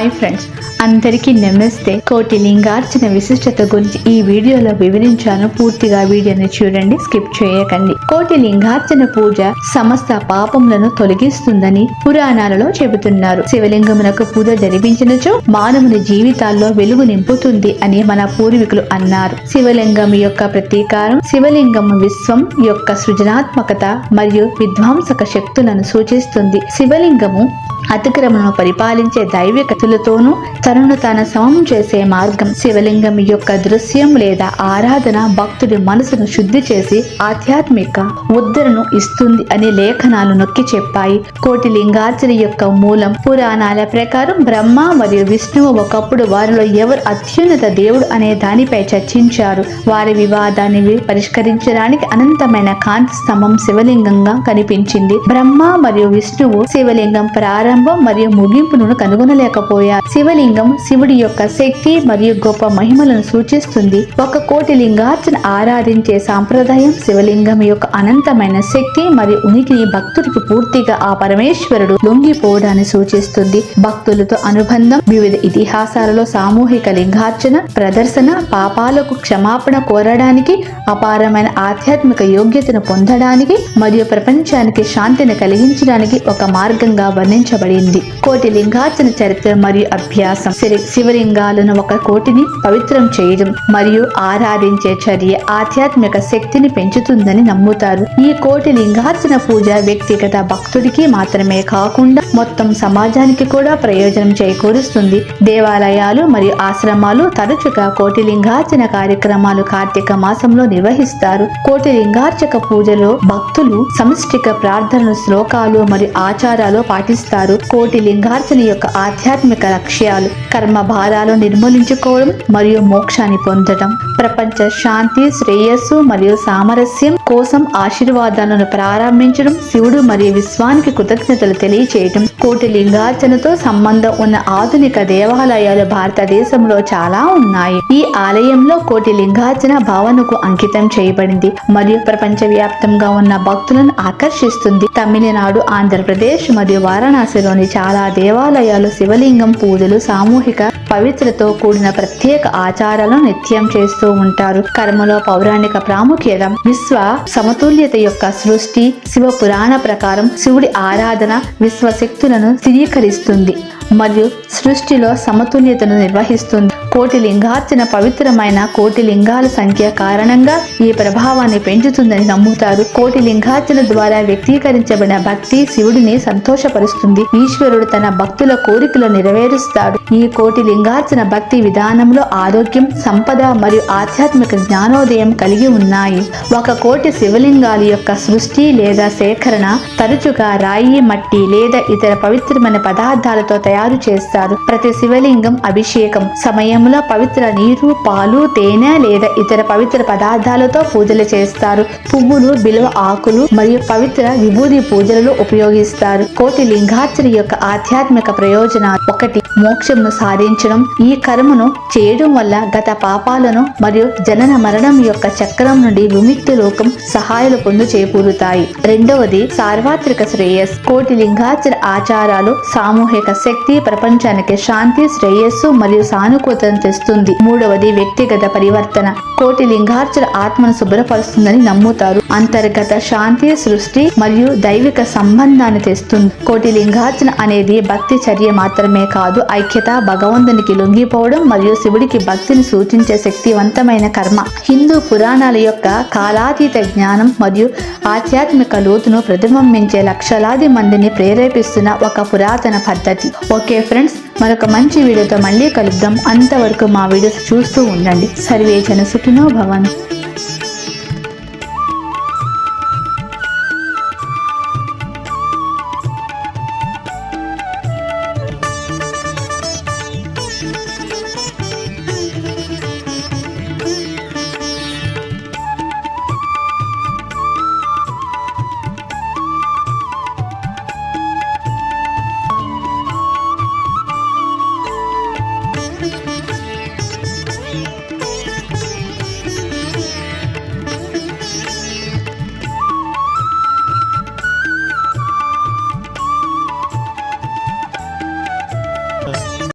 Hi friends, అందరికీ నమస్తే. కోటి లింగార్చన విశిష్టత గురించి ఈ వీడియోలో వివరించాను. పూర్తిగా వీడియోని చూడండి, స్కిప్ చేయకండి. కోటి లింగార్చన పూజ సమస్త పాపములను తొలగిస్తుందని పురాణాలలో చెబుతున్నారు. శివలింగమునకు పూజ జరిపించినచో మానవుని జీవితాల్లో వెలుగు నింపుతుంది అని మన పూర్వీకులు అన్నారు. శివలింగం యొక్క ప్రతీకారం. శివలింగం విశ్వం యొక్క సృజనాత్మకత మరియు విధ్వంసక శక్తులను సూచిస్తుంది. శివలింగము అతిక్రమణను పరిపాలించే దైవికతలతోనూ తనను తాను సమం చేసే మార్గం. శివలింగం యొక్క దృశ్యం లేదా ఆరాధన భక్తుడి మనసును శుద్ధి చేసి ఆధ్యాత్మిక ఉద్ధరణను ఇస్తుంది అని లేఖనాలు నొక్కి చెప్పాయి. కోటి లింగార్చన యొక్క మూలం. పురాణాల ప్రకారం బ్రహ్మ మరియు విష్ణువు ఒకప్పుడు వారిలో ఎవరు అత్యున్నత దేవుడు అనే దానిపై చర్చించారు. వారి వివాదాన్ని పరిష్కరించడానికి అనంతమైన కాంతి స్తంభం శివలింగంగా కనిపించింది. బ్రహ్మ మరియు విష్ణువు శివలింగం ప్రారంభం మరియు ముగింపును కనుగొనలేకపోయారు. శివలింగం శివుడి యొక్క శక్తి మరియు గొప్ప మహిమలను సూచిస్తుంది. ఒక కోటి లింగార్చన ఆరాధించే సాంప్రదాయం శివలింగం యొక్క అనంతమైన శక్తి మరియు ఉనికిని భక్తుడికి పూర్తిగా ఆ పరమేశ్వరుడు లొంగిపోవడాన్ని సూచిస్తుంది. భక్తులతో అనుబంధం. వివిధ ఇతిహాసాలలో సామూహిక లింగార్చన ప్రదర్శన పాపాలకు క్షమాపణ కోరడానికి, అపారమైన ఆధ్యాత్మిక యోగ్యతను పొందడానికి మరియు ప్రపంచానికి శాంతిని కలిగించడానికి ఒక మార్గంగా వర్ణించబడింది. కోటి లింగార్చన చరిత్ర మరియు అభ్యాసం. శివలింగాలను ఒక కోటిని పవిత్రం చేయడం మరియు ఆరాధించే చర్య ఆధ్యాత్మిక శక్తిని పెంచుతుందని నమ్ముతారు. ఈ కోటి లింగార్చన పూజ వ్యక్తిగత భక్తుడికి మాత్రమే కాకుండా మొత్తం సమాజానికి కూడా ప్రయోజనం చేకూరుస్తుంది. దేవాలయాలు మరియు ఆశ్రమాలు తరచుగా కోటి లింగార్చన కార్యక్రమాలు కార్తీక మాసంలో నిర్వహిస్తారు. కోటి లింగార్చక పూజలో భక్తులు సమిష్టిక ప్రార్థనలు, శ్లోకాలు మరియు ఆచారాలు పాటిస్తారు. కోటి లింగార్చన యొక్క ఆధ్యాత్మిక లక్ష్యాలు: కర్మ భారాలు నిర్మూలించుకోవడం మరియు మోక్షాన్ని పొందడం, ప్రపంచ శాంతి, శ్రేయస్సు మరియు సామరస్యం కోసం ఆశీర్వాదాలను ప్రారంభించడం, శివుడు మరియు విశ్వానికి కృతజ్ఞతలు తెలియచేయడం. కోటి లింగార్చనతో సంబంధం ఉన్న ఆధునిక దేవాలయాలు భారతదేశంలో చాలా ఉన్నాయి. ఈ ఆలయంలో కోటి లింగార్చన భావనకు అంకితం చేయబడింది మరియు ప్రపంచవ్యాప్తంగా ఉన్న భక్తులను ఆకర్షిస్తుంది. తమిళనాడు, ఆంధ్రప్రదేశ్ మరియు వారణాసిలోని చాలా దేవాలయాలు శివలింగం పూజలు సామూహిక పవిత్రతో కూడిన ప్రత్యేక ఆచారాలను నిత్యం చేస్తూ ఉంటారు. కర్మలో పౌరాణిక ప్రాముఖ్యత. విశ్వ సమతుల్యత యొక్క సృష్టి. శివ పురాణ ప్రకారం శివుడి ఆరాధన విశ్వశక్తులను స్థిరీకరిస్తుంది మరియు సృష్టిలో సమతుల్యతను నిర్వహిస్తుంది. కోటి లింగార్చన పవిత్రమైన కోటి లింగాల సంఖ్య కారణంగా ఈ ప్రభావాన్ని పెంచుతుందని నమ్ముతారు. కోటి లింగార్చన ద్వారా వ్యక్తీకరించబడిన భక్తి శివుడిని సంతోషపరుస్తుంది. ఈశ్వరుడు తన భక్తుల కోరికలు నెరవేరుస్తాడు. ఈ కోటి లింగార్చన భక్తి విధానంలో ఆరోగ్యం, సంపద మరియు ఆధ్యాత్మిక జ్ఞానోదయం కలిగి ఉన్నాయి. ఒక కోటి శివలింగాల యొక్క సృష్టి లేదా సేకరణ తరచుగా రాయి, మట్టి లేదా ఇతర పవిత్రమైన పదార్థాలతో తయారు చేస్తారు. ప్రతి శివలింగం అభిషేకం సమయంలో పవిత్ర నీరు, పాలు, తేనె లేదా ఇతర పవిత్ర పదార్థాలతో పూజలు చేస్తారు. పువ్వులు, బిల్వ ఆకులు మరియు పవిత్ర విభూది పూజలలో ఉపయోగిస్తారు. కోటి లింగార్చన యొక్క ఆధ్యాత్మిక ప్రయోజనాలు: 1. మోక్షంను సాధించడం. ఈ కర్మను చేయడం వల్ల గత పాపాలను మరియు జనన మరణం యొక్క చక్రం నుండి విముక్తి లోకం సహాయాలు పొందు చేకూరుతాయి. 2. సార్వత్రిక శ్రేయస్. కోటి లింగార్చన ఆచారాలు సామూహిక శక్తి, ప్రపంచానికి శాంతి, శ్రేయస్సు మరియు సానుకూలతను తెస్తుంది. 3. వ్యక్తిగత పరివర్తన. కోటి లింగార్చన ఆత్మను శుభ్రపరుస్తుందని నమ్ముతారు. అంతర్గత శాంతి, సృష్టి మరియు దైవిక సంబంధాన్ని తెస్తుంది. కోటి లింగార్చన అనేది భక్తి చర్య మాత్రమే కాదు, ఐక్యత, భగవంతునికి లొంగిపోవడం మరియు శివుడికి భక్తిని సూచించే శక్తివంతమైన కర్మ. హిందూ పురాణాల యొక్క కాలాతీత జ్ఞానం మరియు ఆధ్యాత్మిక లోతును ప్రతిబింబించే లక్షలాది మందిని ప్రేరేపిస్తున్న ఒక పురాతన పద్ధతి. ఓకే ఫ్రెండ్స్, మరొక మంచి వీడియోతో మళ్ళీ కలుద్దాం. అంతవరకు మా వీడియోస్ చూస్తూ ఉండండి. సర్వే జన సుఖినో భవంతు.